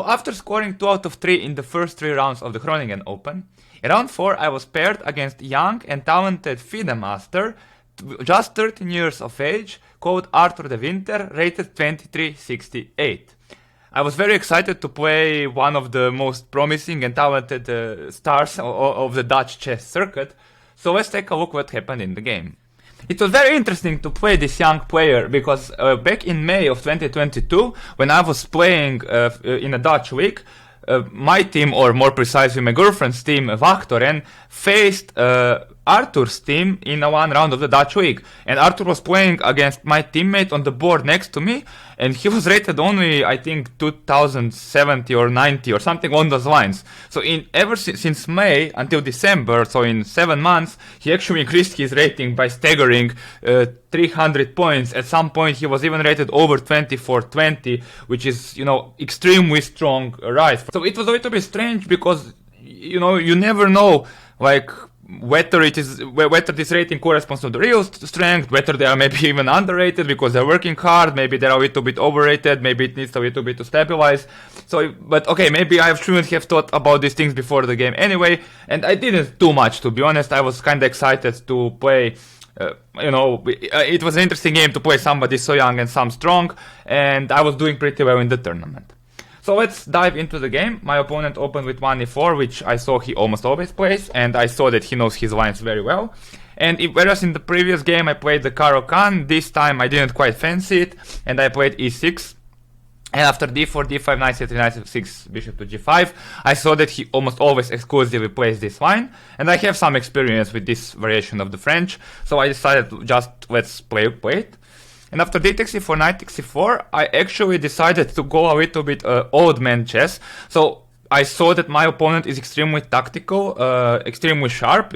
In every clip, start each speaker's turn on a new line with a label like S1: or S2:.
S1: After scoring 2 out of 3 in the first 3 rounds of the Groningen Open, in round 4 I was paired against young and talented FIDE master, just 13 years of age, called Arthur de Winter, rated 2368. I was very excited to play one of the most promising and talented stars of the Dutch chess circuit, so let's take a look what happened in the game. It was very interesting to play this young player because back in May of 2022, when I was playing in a Dutch league, my team, or more precisely my girlfriend's team, Wachtoren, faced Arthur's team in one round of the Dutch league. And Arthur was playing against my teammate on the board next to me, and he was rated only, I think, 2070 or 90 or something along those lines. So since May until December, so in 7 months, he actually increased his rating by staggering 300 points. At some point, he was even rated over 2420, which is, extremely strong rise. So it was a little bit strange because, you never know, like, whether this rating corresponds to the real strength, whether they are maybe even underrated because they're working hard, maybe they're a little bit overrated, maybe it needs a little bit to stabilize. So, but okay, maybe I shouldn't have thought about these things before the game anyway, and I didn't too much, to be honest. I was kind of excited to play. It was an interesting game to play somebody so young and some strong, and I was doing pretty well in the tournament. So let's dive into the game. My opponent opened with 1e4, which I saw he almost always plays, and I saw that he knows his lines very well. And whereas in the previous game I played the Caro-Kann, this time I didn't quite fancy it, and I played e6. And after d4, d5, knight c3, knight c6, bishop to g5, I saw that he almost always exclusively plays this line, and I have some experience with this variation of the French, so I decided to just let's play it. And after d takes e4, knight takes e4, I actually decided to go a little bit old man chess. So I saw that my opponent is extremely tactical, extremely sharp.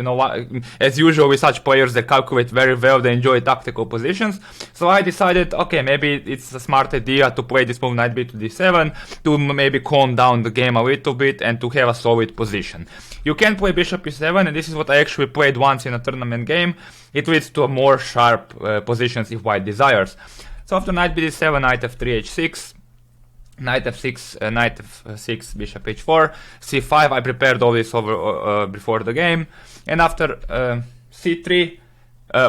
S1: As usual with such players, they calculate very well, they enjoy tactical positions. So I decided, okay, maybe it's a smart idea to play this move knight b to d7, to maybe calm down the game a little bit and to have a solid position. You can play bishop e7, and this is what I actually played once in a tournament game. It leads to a more sharp positions if white desires. So after knight b d7, knight f3, h6, knight f6, knight f6, bishop h4, c5. I prepared all this over before the game, and after c3,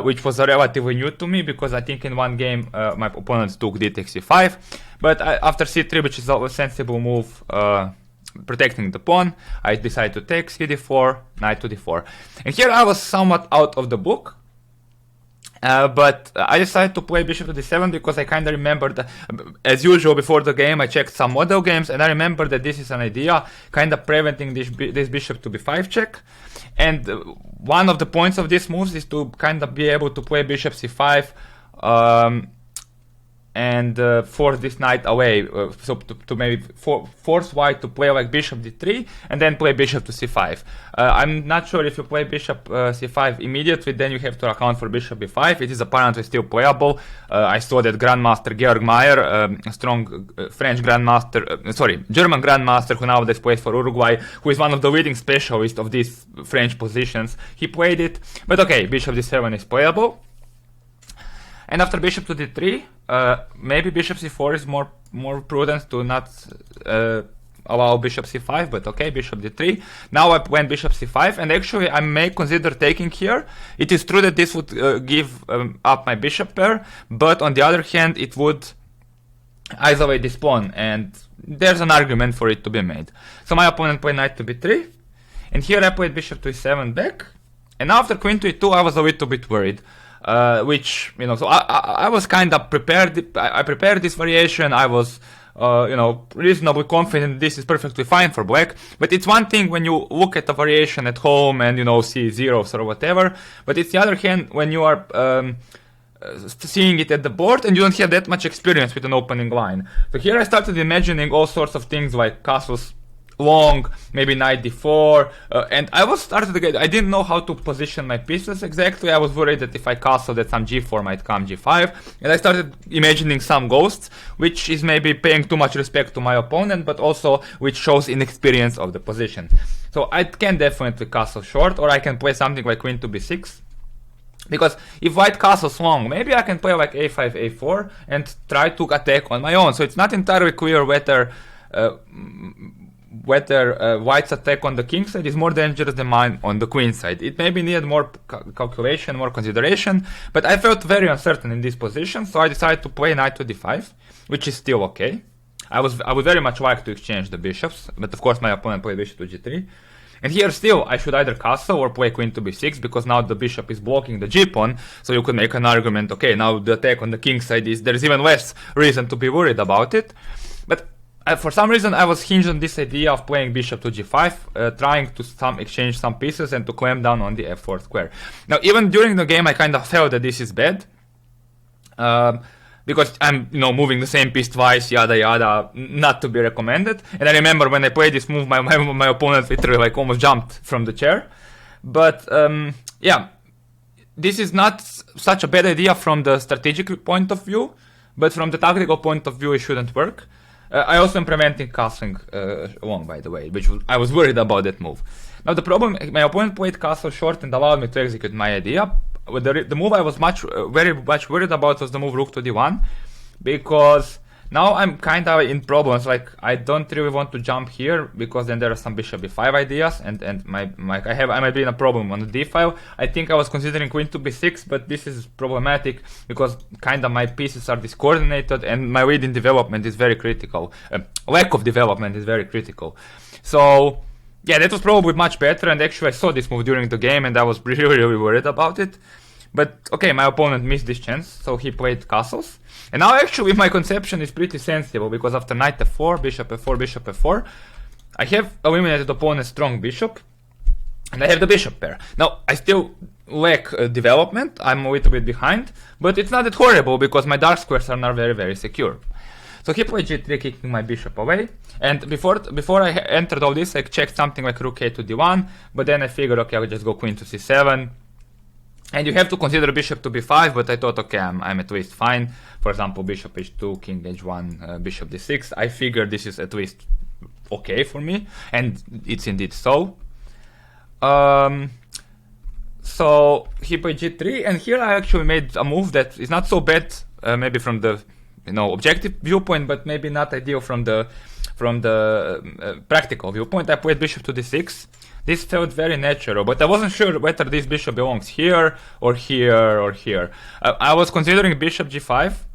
S1: which was relatively new to me because I think in one game my opponent took d takes c5, but after c3, which is a sensible move, protecting the pawn, I decided to take cd4, knight to d4, and here I was somewhat out of the book. But I decided to play bishop to d7 because I kind of remembered that, as usual before the game, I checked some model games and I remember that this is an idea, kind of preventing this bishop to b5 check. And one of the points of these moves is to kind of be able to play bishop c5 and force this knight away, so to maybe force white to play like bishop d3 and then play bishop to c5. I'm not sure if you play bishop c5 immediately, then you have to account for bishop b5. It is apparently still playable. I saw that Grandmaster Georg Mayer, a strong German Grandmaster who nowadays plays for Uruguay, who is one of the leading specialists of these French positions, he played it. But okay, bishop d7 is playable. And after bishop to d3, maybe bishop c4 is more prudent to not allow bishop c5, but okay, bishop d3. Now I went bishop c5, and actually I may consider taking here. It is true that this would give up my bishop pair, but on the other hand, it would isolate this pawn, and there's an argument for it to be made. So my opponent played knight to b3, and here I played bishop to e7 back, and after queen to e2 I was a little bit worried. So I was kind of prepared. I prepared this variation. I was, reasonably confident this is perfectly fine for black. But it's one thing when you look at a variation at home and, see zeros or whatever. But it's the other hand when you are seeing it at the board and you don't have that much experience with an opening line. So here I started imagining all sorts of things like castles long, maybe knight d4, and I didn't know how to position my pieces exactly. I was worried that if I castle that some g4 might come g5, and I started imagining some ghosts, which is maybe paying too much respect to my opponent, but also which shows inexperience of the position. So I can definitely castle short, or I can play something like queen to b6. Because if white castles long, maybe I can play like a5, a4 and try to attack on my own. So it's not entirely clear whether whether white's attack on the king side is more dangerous than mine on the queen side. It maybe needed more calculation, more consideration, but I felt very uncertain in this position, so I decided to play knight to d5, which is still okay. I would very much like to exchange the bishops, but of course my opponent played bishop to g3. And here still, I should either castle or play queen to b6, because now the bishop is blocking the g-pawn, so you could make an argument, okay, now the attack on the king side there's even less reason to be worried about it. But for some reason I was hinged on this idea of playing bishop to g5, trying to exchange some pieces and to clamp down on the f4 square. Now even during the game I kind of felt that this is bad, because I'm, moving the same piece twice, yada yada, not to be recommended. And I remember when I played this move, my opponent literally like almost jumped from the chair. But yeah, this is not such a bad idea from the strategic point of view, but from the tactical point of view it shouldn't work. I also am preventing castling long, by the way, which I was worried about that move. Now the problem, my opponent played castle short and allowed me to execute my idea. The move I was very much worried about was the move rook to d1, because now I'm kind of in problems. Like I don't really want to jump here, because then there are some bishop b5 ideas, and I might be in a problem on the d file. I think I was considering queen to b6, but this is problematic because kind of my pieces are discoordinated and my lead in development is very critical. Lack of development is very critical. So yeah, that was probably much better, and actually I saw this move during the game and I was really worried about it. But okay, my opponent missed this chance, so he played castles. And now actually my conception is pretty sensible, because after knight f4, bishop f4, bishop f4, I have eliminated the opponent's strong bishop, and I have the bishop pair. Now, I still lack development, I'm a little bit behind, but it's not that horrible, because my dark squares are now very secure. So he played g3, kicking my bishop away, and before I entered all this, I checked something like rook a to d1, but then I figured, okay, I'll just go queen to c7, and you have to consider bishop to b5, but I thought, okay, I'm at least fine. For example, bishop h2, king h1, bishop d6, I figured this is at least okay for me, and it's indeed so. So he played g3, and here I actually made a move that is not so bad, maybe from the objective viewpoint, but maybe not ideal from the practical viewpoint. I played bishop to d6. This felt very natural, but I wasn't sure whether this bishop belongs here or here or here. I was considering bishop g5,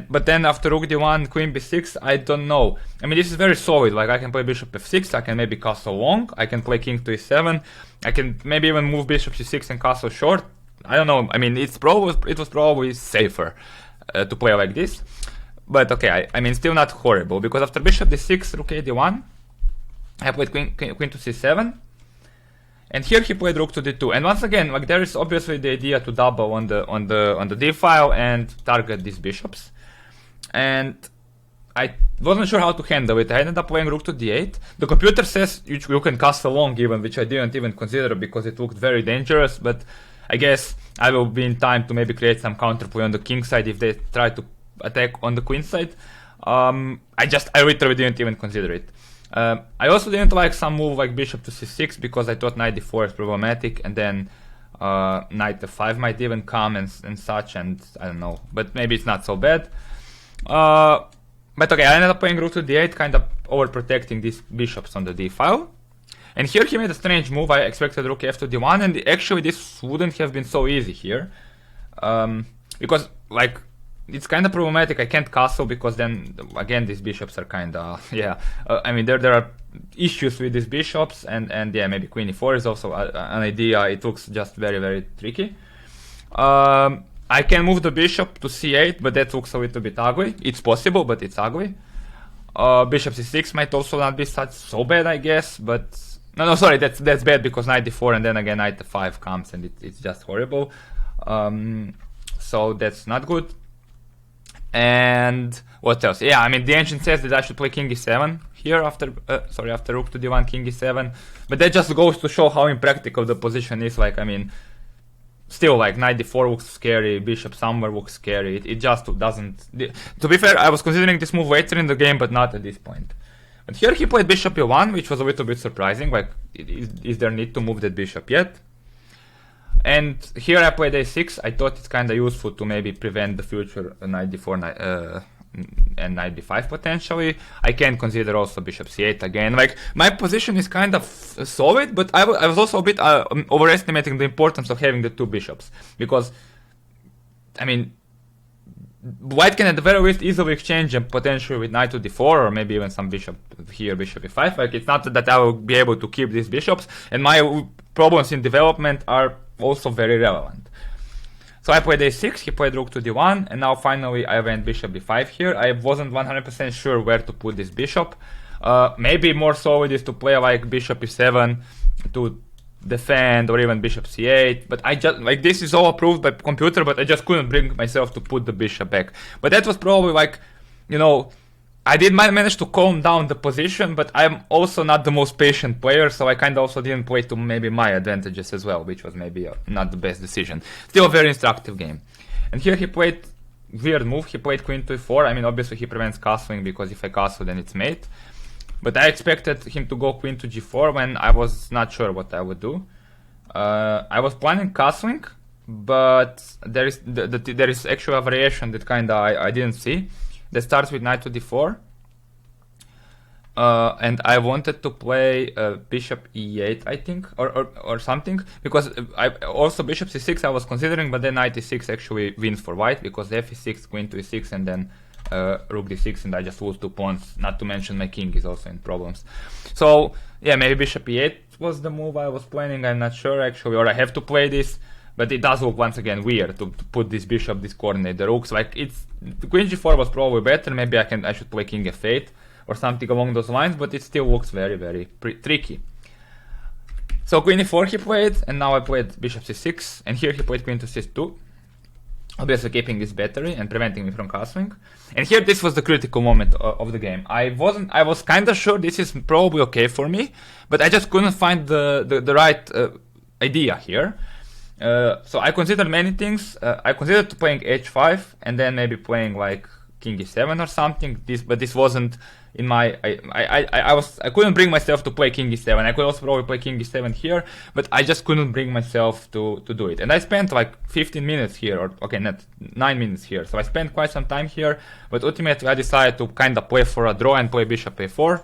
S1: but then after rook d1, queen b6, I don't know. I mean, this is very solid. Like I can play bishop f6, I can maybe castle long, I can play king to e7, I can maybe even move bishop c6 and castle short. I don't know. I mean, it was probably safer to play like this. But okay, I mean, still not horrible, because after bishop d6, rook a d1, I played queen to c7, and here he played rook to d2. And once again, like there is obviously the idea to double on the d file and target these bishops. And I wasn't sure how to handle it. I ended up playing rook to d8. The computer says you can castle long even, which I didn't even consider because it looked very dangerous. But I guess I will be in time to maybe create some counterplay on the king side if they try to attack on the queen side. I literally didn't even consider it. I also didn't like some move like bishop to c6, because I thought knight d4 is problematic, and then knight f5 might even come and such, and I don't know, but maybe it's not so bad. But okay, I ended up playing rook to d8, kind of overprotecting these bishops on the d file. And here he made a strange move. I expected rook f to d1, and actually this wouldn't have been so easy here, because like it's kind of problematic. I can't castle, because then again these bishops are kind of I mean there are issues with these bishops, and yeah, maybe queen e4 is also an idea. It looks just very tricky. I can move the bishop to c8, but that looks a little bit ugly. It's possible, but it's ugly. Bishop c6 might also not be so bad, I guess, but no, sorry, that's bad, because knight d4 and then again knight f5 comes, and it's just horrible. So that's not good. And what else? Yeah, I mean, the ancient says that I should play king e7 here after rook to d1, king e7. But that just goes to show how impractical the position is. Like, I mean, still, like, knight d4 looks scary, bishop somewhere looks scary. It just doesn't... To be fair, I was considering this move later in the game, but not at this point. But here he played bishop e1, which was a little bit surprising. Like, is there need to move that bishop yet? And here I played a6. I thought it's kind of useful to maybe prevent the future knight d4, and knight d5 potentially. I can consider also bishop c8 again. Like, my position is kind of solid, but I was also a bit overestimating the importance of having the two bishops, because, I mean, white can at the very least easily exchange and potentially with knight to d4, or maybe even some bishop here, bishop e5. Like, it's not that I will be able to keep these bishops, and my problems in development are also very relevant. So I played a6, he played rook to d1, and now finally I went bishop d5 here. I wasn't 100% sure where to put this bishop. Maybe more solid is to play like bishop e7 to defend, or even bishop c8, but I just, like, this is all approved by computer, but I just couldn't bring myself to put the bishop back. But that was probably like, you know, I did manage to calm down the position, but I'm also not the most patient player, so I kind of also didn't play to maybe my advantages as well, which was maybe not the best decision. Still a very instructive game. And here he played weird move, he played queen to e4. I mean, obviously he prevents castling, because if I castle then it's mate. But I expected him to go queen to g4 when I was not sure what I would do. I was planning castling, but there is actually a variation that kind of I didn't see. That starts with knight to d4, and I wanted to play bishop e8, I think, or something, because also bishop c6 I was considering, but then knight e6 actually wins for white, because f e6, queen to e6, and then rook d6, and I just lose 2 pawns, not to mention my king is also in problems. So yeah, maybe bishop e8 was the move I was planning, I'm not sure actually, or I have to play this. But it does look once again weird to put this bishop, this coordinate the rooks. Like, it's queen g4 was probably better. Maybe I should play king f8 or something along those lines. But it still looks very, very tricky. So queen e4 he played, and now I played bishop c6, and here he played queen to c2. Obviously keeping this battery and preventing me from castling. And here this was the critical moment of the game. I was kind of sure this is probably okay for me, but I just couldn't find the right idea here. So I considered many things. I considered playing h5 and then maybe playing like king e7 or something. But this wasn't in my. I couldn't bring myself to play king e7. I could also probably play king e7 here, but I just couldn't bring myself to do it. And I spent like 15 minutes here, or okay, not 9 minutes here. So I spent quite some time here. But ultimately, I decided to kind of play for a draw and play bishop a4.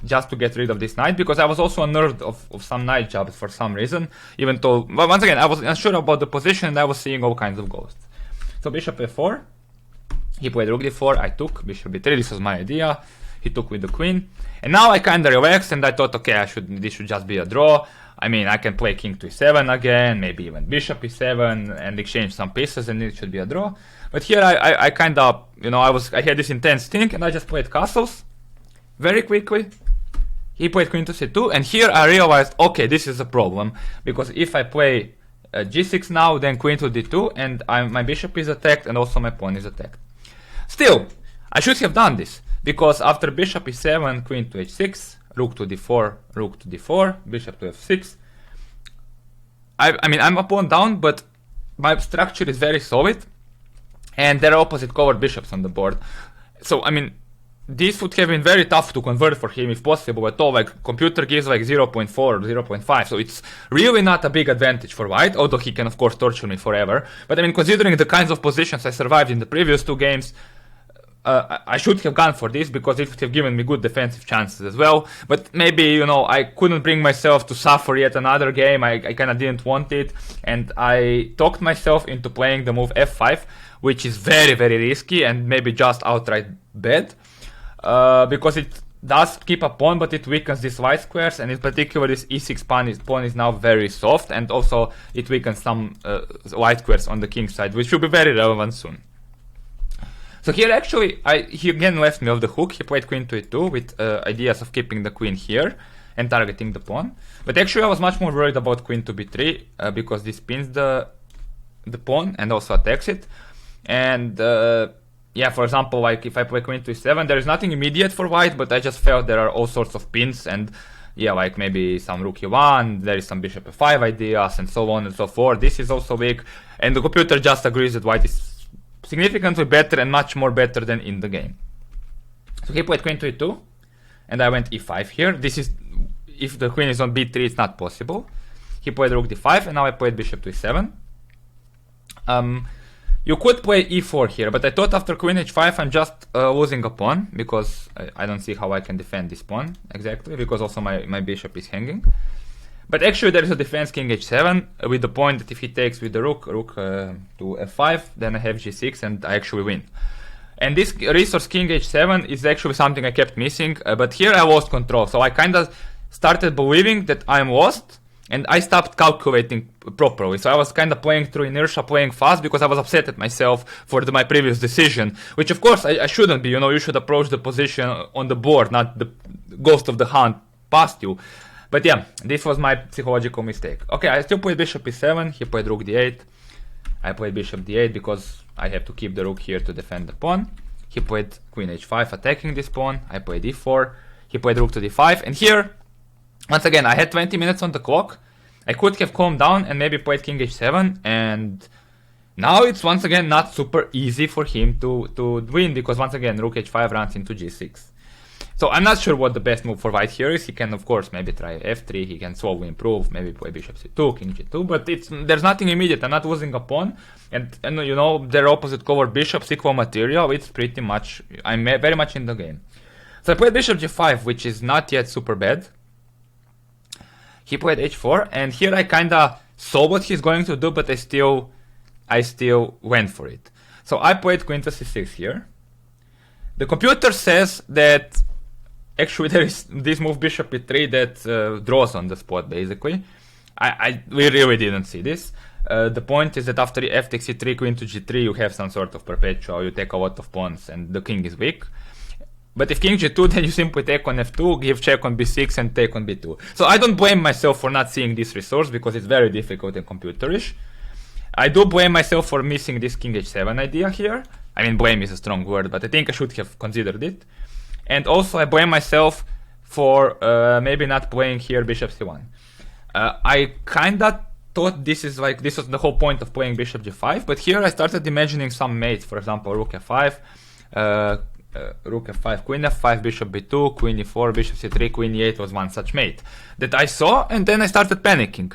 S1: Just to get rid of this knight, because I was also unnerved of some knight jobs for some reason, even though, well, once again, I was unsure about the position and I was seeing all kinds of ghosts. So bishop a4, he played rook d4, I took, bishop b3, this was my idea, he took with the queen, and now I kinda relaxed and I thought, okay, this should just be a draw. I mean, I can play king to e7 again, maybe even bishop e7, and exchange some pieces, and it should be a draw. But here I kinda, you know, I had this intense thing, and I just played castles, very quickly. He played queen to c2, and here I realized, okay, this is a problem, because if I play g6 now, then queen to d2, and my bishop is attacked, and also my pawn is attacked. Still, I should have done this, because after bishop e7, queen to h6, rook to d4, rook to d4, bishop to f6, I mean, I'm a pawn down, but my structure is very solid, and there are opposite covered bishops on the board. So, I mean, this would have been very tough to convert for him if possible at all. Like, computer gives like 0.4 or 0.5, so it's really not a big advantage for white, although he can of course torture me forever. But I mean, considering the kinds of positions I survived in the previous 2 games, I should have gone for this, because it would have given me good defensive chances as well. But maybe, you know, I couldn't bring myself to suffer yet another game. I kind of didn't want it, and I talked myself into playing the move f5, which is very, very risky and maybe just outright bad. Because it does keep a pawn, but it weakens these white squares, and in particular this e6 pawn is now very soft, and also it weakens some white squares on the king side, which will be very relevant soon. So here actually, he again left me off the hook. He played queen to e2 with ideas of keeping the queen here and targeting the pawn. But actually I was much more worried about queen to b3, because this pins the pawn and also attacks it. And yeah, for example, like if I play queen to e7, there is nothing immediate for white, but I just felt there are all sorts of pins, and yeah, like maybe some rook e1, there is some bishop e5 ideas, and so on and so forth. This is also weak, and the computer just agrees that white is significantly better and much more better than in the game. So he played queen to e2, and I went e5 here. This is, if the queen is on b3, it's not possible. He played rook d5, and now I played bishop to e7. You could play e4 here, but I thought after queen h5 I'm just losing a pawn, because I don't see how I can defend this pawn exactly, because also my bishop is hanging. But actually there is a defense king h7 with the point that if he takes with the rook to f5, then I have g6 and I actually win. And this resource king h7 is actually something I kept missing, but here I lost control, so I kind of started believing that I'm lost, and I stopped calculating properly. So I was kind of playing through inertia, playing fast, because I was upset at myself for my previous decision, which of course I shouldn't be. You know, you should approach the position on the board, not the ghost of the hand past you. But yeah, this was my psychological mistake. Okay, I still played bishop e7, he played rook d8. I played bishop d8 because I have to keep the rook here to defend the pawn. He played queen h5 attacking this pawn. I played e4. He played rook to d5, and here, once again, I had 20 minutes on the clock. I could have calmed down and maybe played king h7, and now it's once again not super easy for him to win, because once again rook h5 runs into g6. So I'm not sure what the best move for white here is. He can of course maybe try f3, he can slowly improve, maybe play bishop c2, king g2, but there's nothing immediate. I'm not losing a pawn, and you know, their opposite color bishops, equal material, it's pretty much, I'm very much in the game. So I played bishop g5, which is not yet super bad. He played h4, and here I kinda saw what he's going to do, but I still went for it. So I played queen to c6 here. The computer says that actually there is this move bishop e3 that draws on the spot, basically. We really didn't see this. The point is that after f takes e3, queen to g3, you have some sort of perpetual, you take a lot of pawns, and the king is weak. But if king g2, then you simply take on f2, give check on b6, and take on b2. So I don't blame myself for not seeing this resource, because it's very difficult and computerish. I do blame myself for missing this king h7 idea here. I mean, blame is a strong word, but I think I should have considered it. And also I blame myself for maybe not playing here bishop c1. I kinda thought this was the whole point of playing bishop g5, but here I started imagining some mates, for example rook f5, rook f5, queen f5, bishop b2, queen e4, bishop c3, queen e8 was one such mate that I saw, and then I started panicking.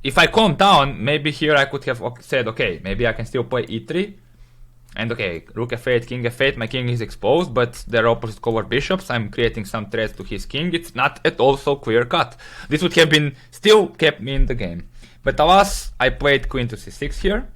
S1: If I calmed down, maybe here I could have said, okay, maybe I can still play e3, and okay, rook f8, king f8, my king is exposed, but they're opposite color bishops, I'm creating some threats to his king, it's not at all so clear cut. This would have been, still kept me in the game. But alas, I played queen to c6 here,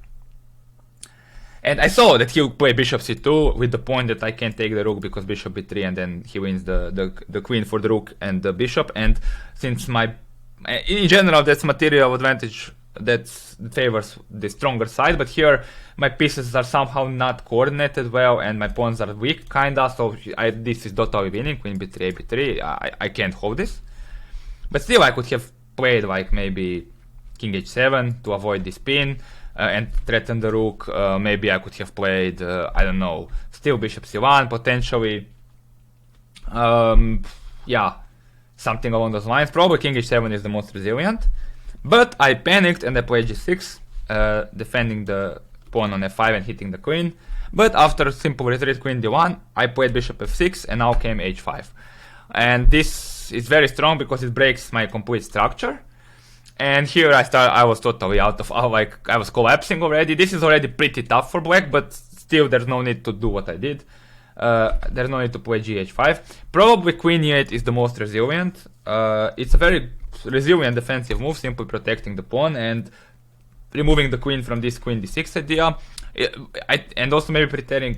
S1: and I saw that he'll play bishop c2 with the point that I can't take the rook because bishop b3, and then he wins the queen for the rook and the bishop, and since in general that's material advantage that favors the stronger side, but here my pieces are somehow not coordinated well and my pawns are weak kinda, so this is totally winning, queen b3, b3, I can't hold this. But still I could have played like maybe king h7 to avoid this pin and threaten the rook, maybe I could have played, I don't know, still bishop c1 potentially, yeah, something along those lines. Probably king h7 is the most resilient. But I panicked and I played g6, defending the pawn on f5 and hitting the queen. But after simple retreat queen d1, I played bishop f6 and now came h5. And this is very strong because it breaks my complete structure. And here I was totally out of, I was collapsing already. This is already pretty tough for black, but still there's no need to do what I did. There's no need to play gh5. Probably queen e8 is the most resilient. It's a very resilient defensive move, simply protecting the pawn and removing the queen from this queen d6 idea. And also maybe preparing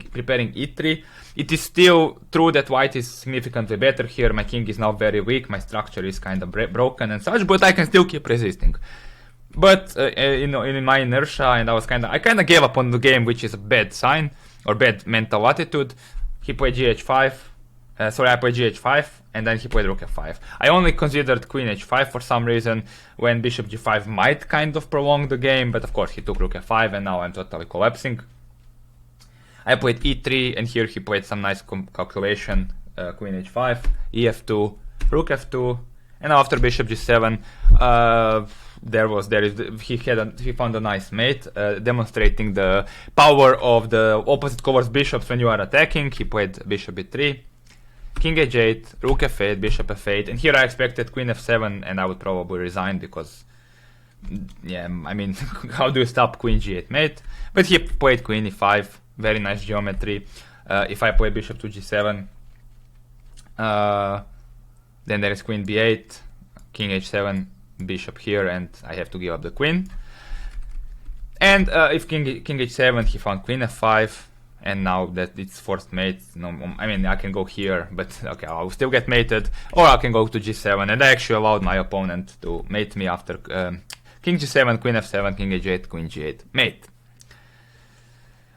S1: e3. It is still true that white is significantly better here. My king is now very weak, my structure is kind of broken and such, but I can still keep resisting. But in my inertia, and I kind of gave up on the game, which is a bad sign or bad mental attitude. He played gh5. I played gh5, and then he played rook f5. I only considered queen h5 for some reason, when bishop g5 might kind of prolong the game, but of course he took rook f5, and now I'm totally collapsing. I played e3, and here he played some nice calculation, queen h5, ef2, rook f2, and after bishop g7, he found a nice mate, demonstrating the power of the opposite colors bishops when you are attacking. He played bishop b3. King h8, rook f8, bishop f8, and here I expected queen f7, and I would probably resign because yeah, I mean, how do you stop queen g8 mate? But he played queen e5, very nice geometry. If I play bishop to g7, then there is queen b8, king h7, bishop here, and I have to give up the queen. And if king h7, he found queen f5, and now that it's forced mate, no, I mean, I can go here, but okay, I'll still get mated, or I can go to g7, and I actually allowed my opponent to mate me after king g7, queen f7, king h8, queen g8, mate.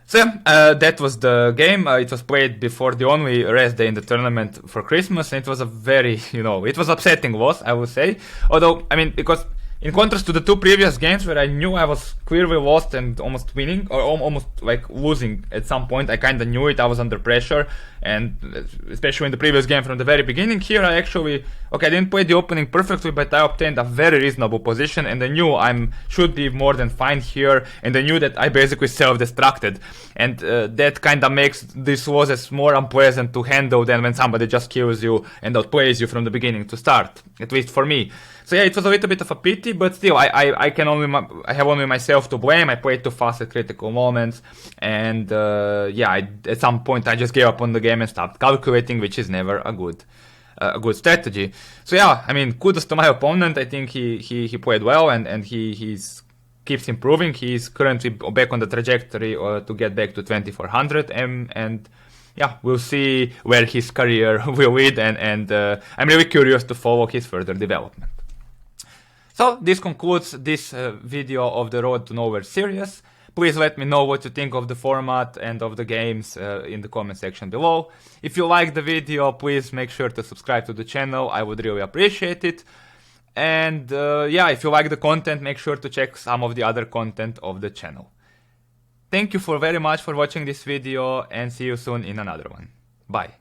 S1: So yeah, that was the game. It was played before the only rest day in the tournament for Christmas, and it was a very, it was upsetting loss, I would say. Although, I mean, because in contrast to the two previous games where I knew I was clearly lost and almost winning, or almost like losing at some point, I kind of knew it, I was under pressure, and especially in the previous game from the very beginning, here I actually, I didn't play the opening perfectly, but I obtained a very reasonable position, and I knew I should be more than fine here, and I knew that I basically self-destructed, and that kind of makes these losses more unpleasant to handle than when somebody just kills you and outplays you from the beginning to start, at least for me. So yeah, it was a little bit of a pity, but still, I have only myself to blame. I played too fast at critical moments, and at some point I just gave up on the game and stopped calculating, which is never a good strategy. So yeah, I mean, kudos to my opponent. I think he played well, and he keeps improving. He's currently back on the trajectory to get back to 2400 and yeah, we'll see where his career will lead, and I'm really curious to follow his further development. So this concludes this video of the Road to Nowhere series. Please let me know what you think of the format and of the games in the comment section below. If you like the video, please make sure to subscribe to the channel. I would really appreciate it. And if you like the content, make sure to check some of the other content of the channel. Thank you very much for watching this video, and see you soon in another one. Bye.